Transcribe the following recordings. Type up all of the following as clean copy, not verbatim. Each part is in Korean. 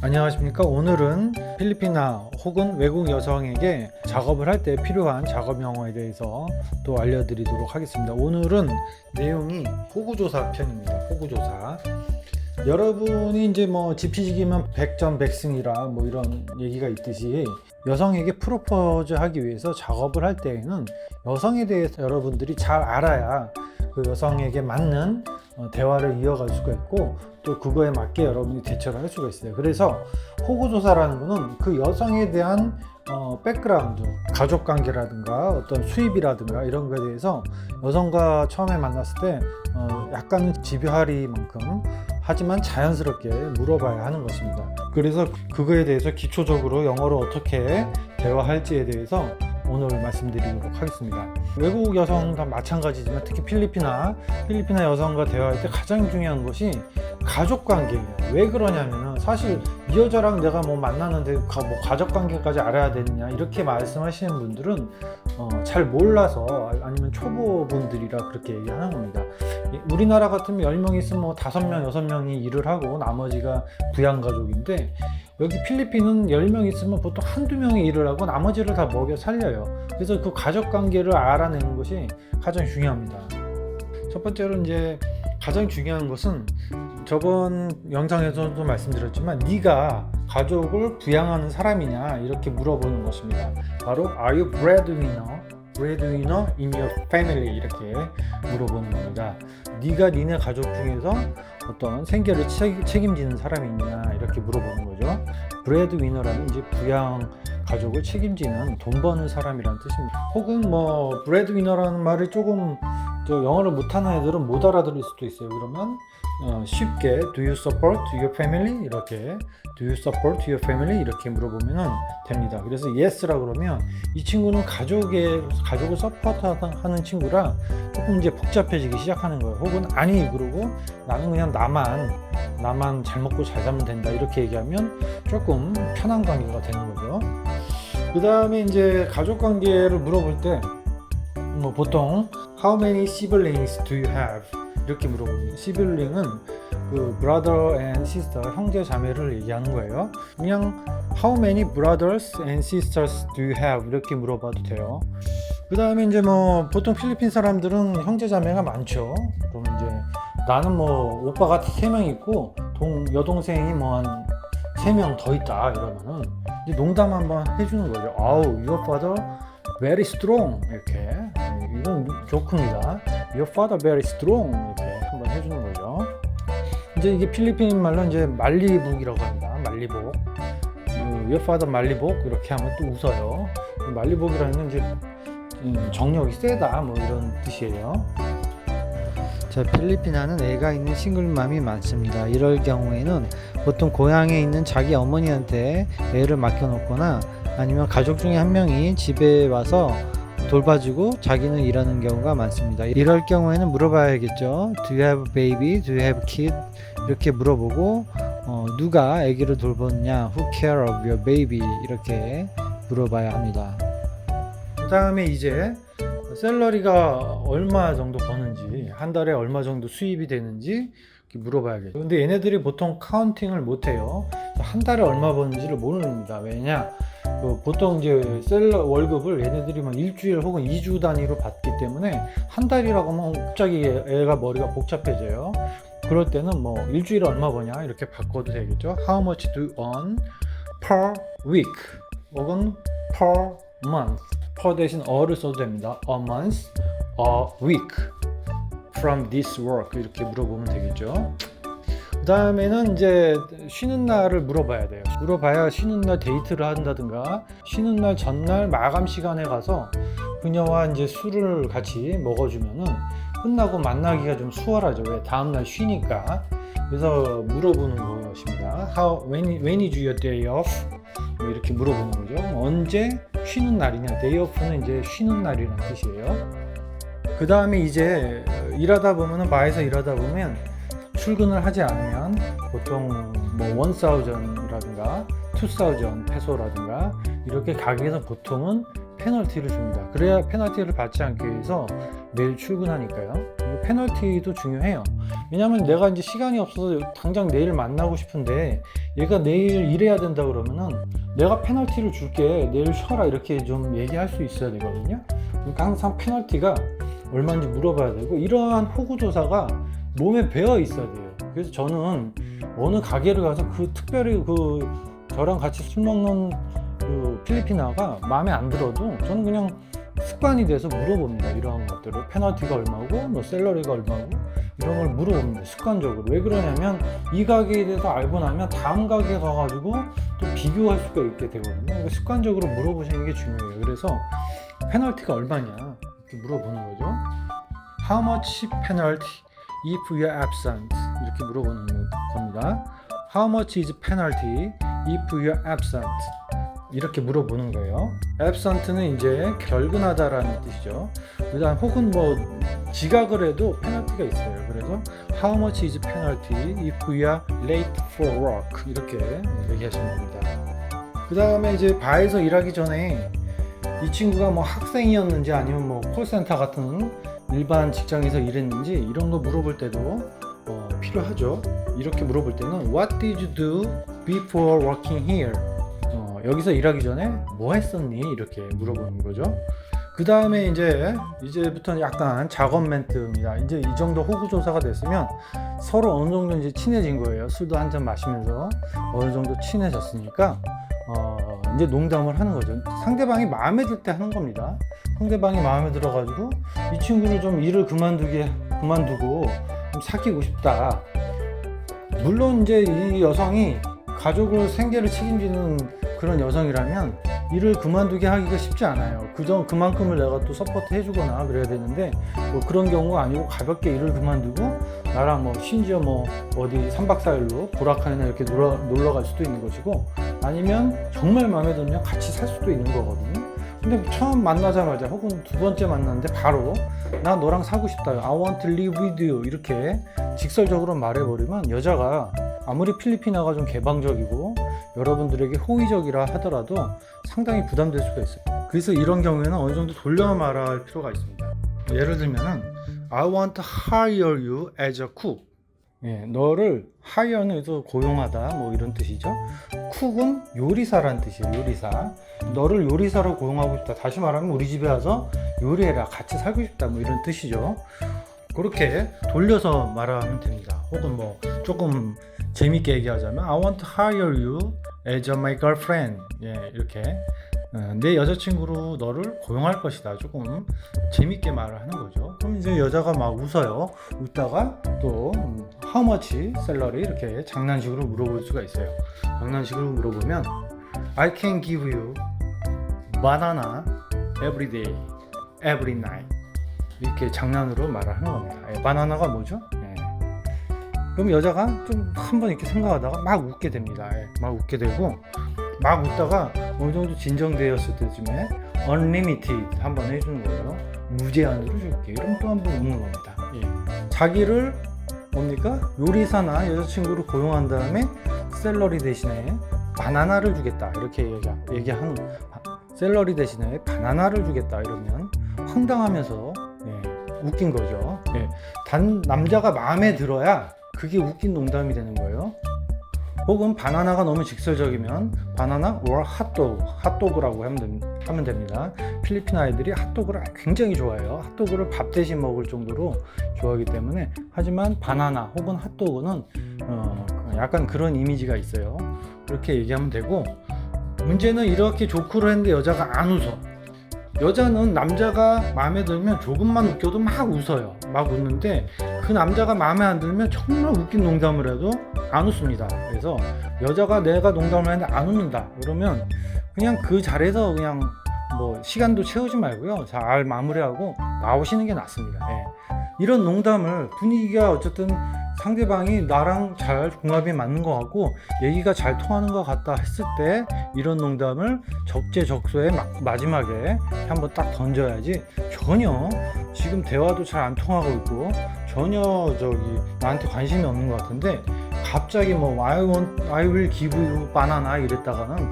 안녕하십니까. 오늘은 필리핀어 혹은 외국 여성에게 작업을 할 때 필요한 작업 용어에 대해서 또 알려드리도록 하겠습니다. 오늘은 내용이 호구조사 편입니다. 호구조사. 여러분이 이제 뭐 지피지기면 백전백승이라 뭐 이런 얘기가 있듯이 여성에게 프로포즈 하기 위해서 작업을 할 때에는 여성에 대해서 여러분들이 잘 알아야 그 여성에게 맞는 대화를 이어갈 수가 있고 또 그거에 맞게 여러분이 대처를 할 수가 있어요. 그래서 호구조사라는 거는 그 여성에 대한 백그라운드, 가족관계라든가 어떤 수입이라든가 이런 거에 대해서 여성과 처음에 만났을 때 약간은 집요하리만큼 하지만 자연스럽게 물어봐야 하는 것입니다. 그래서 그거에 대해서 기초적으로 영어로 어떻게 대화할지에 대해서 오늘 말씀드리도록 하겠습니다. 외국 여성 다 마찬가지지만 특히 필리핀아 여성과 대화할 때 가장 중요한 것이 가족관계예요. 왜 그러냐면은 사실 이 여자랑 내가 뭐 만났는데 뭐 가족관계까지 알아야 되느냐 이렇게 말씀하시는 분들은 잘 몰라서 아니면 초보분들이라 그렇게 얘기하는 겁니다. 우리나라 같으면 10명 있으면 뭐 5명, 6명이 일을 하고 나머지가 부양가족인데 여기 필리핀은 10명 있으면 보통 한두 명이 일을 하고 나머지를 다 먹여 살려요. 그래서 그 가족관계를 알아내는 것이 가장 중요합니다. 첫 번째로 이제 가장 중요한 것은 저번 영상에서도 말씀드렸지만 네가 가족을 부양하는 사람이냐 이렇게 물어보는 것입니다. 바로 Are you breadwinner in your family? 이렇게 물어보는 겁니다. 네가 니네 가족 중에서 어떤 생계를 책임지는 사람이 있냐 이렇게 물어보는 거죠. 브레드위너라는 이제 부양 가족을 책임지는 돈 버는 사람이라는 뜻입니다. 혹은 뭐 브레드위너라는 말을 조금 영어를 못하는 애들은 못 알아들을 수도 있어요. 그러면 쉽게 Do you support your family? 이렇게 Do you support your family? 이렇게 물어보면 됩니다. 그래서 Yes라 그러면 이 친구는 가족을 서포트하는 친구라 조금 이제 복잡해지기 시작하는 거예요. 혹은 아니 그러고 나는 그냥 나만 잘 먹고 잘 살면 된다 이렇게 얘기하면 조금 편한 관계가 되는 거죠. 그 다음에 이제 가족 관계를 물어볼 때 뭐 보통 How many siblings do you have? 이렇게 물어봅니다. sibling은 그 brother and sister 형제 자매를 얘기하는 거예요. 그냥 How many brothers and sisters do you have? 이렇게 물어봐도 돼요. 그 다음에 이제 뭐 보통 필리핀 사람들은 형제 자매가 많죠. 그럼 이제 나는 뭐 오빠가 3명 있고 여동생이 뭐 한 3명 더 있다 이러면은 이제 농담 한번 해주는 거죠. 아우 your father very strong 이렇게 이건 조크입니다. Your father very strong 이렇게 한번 해주는 거죠. 이제 이게 필리핀 말로 이제 말리복이라고 합니다. 말리복. Your father 말리복 이렇게 하면 또 웃어요. 말리복이라는 건 이제 정력이 세다 뭐 이런 뜻이에요. 자, 필리핀아는 애가 있는 싱글맘이 많습니다. 이럴 경우에는 보통 고향에 있는 자기 어머니한테 애를 맡겨놓거나 아니면 가족 중에 한 명이 집에 와서 돌봐주고 자기는 일하는 경우가 많습니다. 이럴 경우에는 물어봐야겠죠. Do you have baby? Do you have kid? 이렇게 물어보고 누가 아기를 돌보느냐? Who care of your baby? 이렇게 물어봐야 합니다. 그 다음에 이제 샐러리가 얼마 정도 버는지 한 달에 얼마 정도 수입이 되는지 물어봐야겠죠. 근데 얘네들이 보통 카운팅을 못해요. 한 달에 얼마 버는지를 모릅니다. 왜냐? 보통 이제 월급을 얘네들이 막 일주일 혹은 2주 단위로 받기 때문에 한 달이라고 하면 갑자기 애가 머리가 복잡해져요. 그럴 때는 뭐 일주일에 얼마 버냐 이렇게 바꿔도 되겠죠. How much do you earn per week 혹은 per month. per 대신 어를 써도 됩니다. A month, a week from this work 이렇게 물어보면 되겠죠. 그 다음에는 이제 쉬는 날을 물어봐야 돼요. 물어봐야 쉬는 날 데이트를 한다든가 쉬는 날 전날 마감 시간에 가서 그녀와 이제 술을 같이 먹어주면은 끝나고 만나기가 좀 수월하죠. 왜? 다음날 쉬니까. 그래서 물어보는 것입니다. When is your day off? 이렇게 물어보는 거죠. 언제 쉬는 날이냐? day off는 이제 쉬는 날이라는 뜻이에요. 그 다음에 이제 일하다 보면은 바에서 일하다 보면 출근을 하지 않으면 보통 뭐 1,000라든가 2,000 페소라든가 이렇게 가게에서 보통은 페널티를 줍니다. 그래야 페널티를 받지 않기 위해서 매일 출근하니까요. 페널티도 중요해요. 왜냐면 내가 이제 시간이 없어서 당장 내일 만나고 싶은데 얘가 내일 일해야 된다 그러면은 내가 페널티를 줄게, 내일 쉬어라, 이렇게 좀 얘기할 수 있어야 되거든요. 그러니까 항상 페널티가 얼마인지 물어봐야 되고, 이러한 호구 조사가 몸에 배어 있어야 돼요. 그래서 저는 어느 가게를 가서 특별히 저랑 같이 술 먹는 필리핀아가 마음에 안 들어도 저는 그냥 습관이 돼서 물어봅니다. 이러한 것들을. 페널티가 얼마고, 뭐 샐러리가 얼마고, 이런 걸 물어봅니다. 습관적으로. 왜 그러냐면 이 가게에 대해서 알고 나면 다음 가게에 가가지고 또 비교할 수가 있게 되거든요. 그러니까 습관적으로 물어보시는 게 중요해요. 그래서 페널티가 얼마냐 이렇게 물어보는 거죠. How much penalty if you are absent? 이렇게 물어보는 겁니다. How much is penalty if you are absent? 이렇게 물어보는 거예요. absent는 이제 결근하다라는 뜻이죠. 그다음 혹은 뭐 지각을 해도 페널티가 있어요. 그래서 how much is penalty if you are late for work? 이렇게 얘기하시면 됩니다. 그 다음에 이제 바에서 일하기 전에 이 친구가 뭐 학생이었는지 아니면 뭐 콜센터 같은 일반 직장에서 일했는지 이런 거 물어볼 때도 필요하죠. 이렇게 물어볼 때는 What did you do before working here? 여기서 일하기 전에 뭐 했었니? 이렇게 물어보는 거죠. 그 다음에 이제부터는 약간 작업 멘트입니다. 이제 이 정도 호구 조사가 됐으면 서로 어느 정도 이제 친해진 거예요. 술도 한 잔 마시면서 어느 정도 친해졌으니까 이제 농담을 하는 거죠. 상대방이 마음에 들 때 하는 겁니다. 상대방이 마음에 들어가지고 이 친구를 좀 일을 그만두고 좀 사귀고 싶다. 물론 이제 이 여성이 가족을 생계를 책임지는 그런 여성이라면 일을 그만두게 하기가 쉽지 않아요. 그만큼을 내가 또 서포트 해주거나 그래야 되는데 뭐 그런 경우가 아니고 가볍게 일을 그만두고 나랑 뭐 심지어 뭐 어디 3박 4일로 보라카이나 이렇게 놀러 갈 수도 있는 것이고, 아니면 정말 마음에 들면 같이 살 수도 있는 거거든요. 근데 처음 만나자마자 혹은 두 번째 만났는데 바로 나 너랑 사고 싶다, I want to live with you, 이렇게 직설적으로 말해버리면 여자가 아무리 필리핀어가 좀 개방적이고 여러분들에게 호의적이라 하더라도 상당히 부담될 수가 있어요. 그래서 이런 경우에는 어느 정도 돌려 말할 필요가 있습니다. 예를 들면은 I want to hire you as a cook. 너를 hire는 고용하다 뭐 이런 뜻이죠. cook은 요리사란 뜻이에요. 요리사. 너를 요리사로 고용하고 싶다. 다시 말하면 우리 집에 와서 요리해라, 같이 살고 싶다, 뭐 이런 뜻이죠. 그렇게 돌려서 말하면 됩니다. 혹은 뭐 조금 재밌게 얘기하자면 I want to hire you as my girlfriend. 이렇게 내 여자친구로 너를 고용할 것이다. 조금 재밌게 말을 하는 거죠. 그럼 이제 여자가 막 웃어요. 웃다가 또 how much salary 이렇게 장난식으로 물어볼 수가 있어요. 장난식으로 물어보면 I can give you banana every day, every night. 이렇게 장난으로 말을 하는 겁니다. 바나나가 뭐죠? 그럼 여자가 좀 한번 이렇게 생각하다가 막 웃게 됩니다. 막 웃게 되고 막 웃다가 어느 정도 진정되었을 때쯤에 unlimited 한번 해주는 거예요. 무제한으로 줄게. 그럼 또 한번 웃는 겁니다. 자기를 뭡니까? 요리사나 여자친구를 고용한 다음에 샐러리 대신에 바나나를 주겠다. 이렇게 얘기하는 샐러리 대신에 바나나를 주겠다. 이러면 황당하면서 웃긴 거죠. 단 남자가 마음에 들어야 그게 웃긴 농담이 되는 거예요. 혹은 바나나가 너무 직설적이면 바나나 or 핫도그라고 하면 됩니다. 필리핀 아이들이 핫도그를 굉장히 좋아해요. 핫도그를 밥 대신 먹을 정도로 좋아하기 때문에. 하지만 바나나 혹은 핫도그는 약간 그런 이미지가 있어요. 그렇게 얘기하면 되고, 문제는 이렇게 조크를 했는데 여자가 안 웃어. 여자는 남자가 마음에 들면 조금만 웃겨도 막 웃어요. 막 웃는데 그 남자가 마음에 안 들면 정말 웃긴 농담을 해도 안 웃습니다. 그래서 여자가 내가 농담을 했는데 안 웃는다 그러면 그냥 그 자리에서 그냥 뭐 시간도 채우지 말고요, 잘 마무리하고 나오시는 게 낫습니다. 이런 농담을, 분위기가 어쨌든 상대방이 나랑 잘 궁합이 맞는 것 같고 얘기가 잘 통하는 것 같다 했을 때 이런 농담을 적재적소에 마지막에 한번 딱 던져야지, 전혀 지금 대화도 잘 안 통하고 있고 전혀 나한테 관심이 없는 것 같은데 갑자기 뭐 I will give you banana 이랬다가는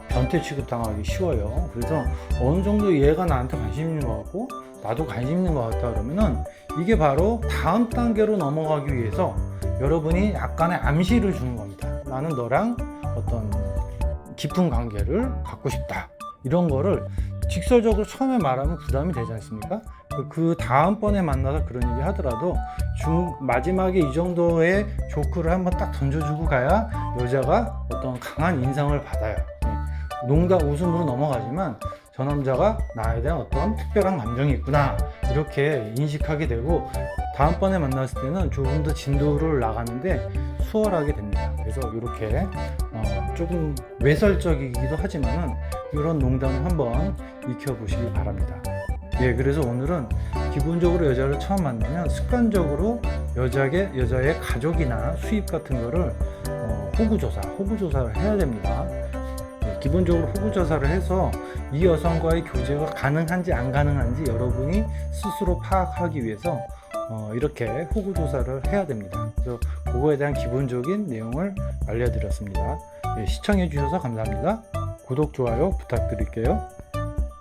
변태 취급 당하기 쉬워요. 그래서 어느 정도 얘가 나한테 관심 있는 것 같고 나도 관심 있는 것 같다 그러면은 이게 바로 다음 단계로 넘어가기 위해서 여러분이 약간의 암시를 주는 겁니다. 나는 너랑 어떤 깊은 관계를 갖고 싶다. 이런 거를 직설적으로 처음에 말하면 부담이 되지 않습니까? 그 다음번에 만나서 그런 얘기 하더라도 마지막에 이 정도의 조크를 한번 딱 던져주고 가야 여자가 어떤 강한 인상을 받아요. 농담 웃음으로 넘어가지만 저 남자가 나에 대한 어떤 특별한 감정이 있구나 이렇게 인식하게 되고 다음번에 만났을 때는 조금 더 진도를 나가는데 수월하게 됩니다. 그래서 이렇게 조금 외설적이기도 하지만은 이런 농담을 한번 익혀보시기 바랍니다. 예, 그래서 오늘은 기본적으로 여자를 처음 만나면 습관적으로 여자의 가족이나 수입 같은 거를 호구조사를 해야 됩니다. 예, 기본적으로 호구조사를 해서 이 여성과의 교제가 가능한지 안 가능한지 여러분이 스스로 파악하기 위해서 이렇게 호구조사를 해야 됩니다. 그래서 그거에 대한 기본적인 내용을 알려드렸습니다. 예, 시청해 주셔서 감사합니다. 구독, 좋아요 부탁드릴게요.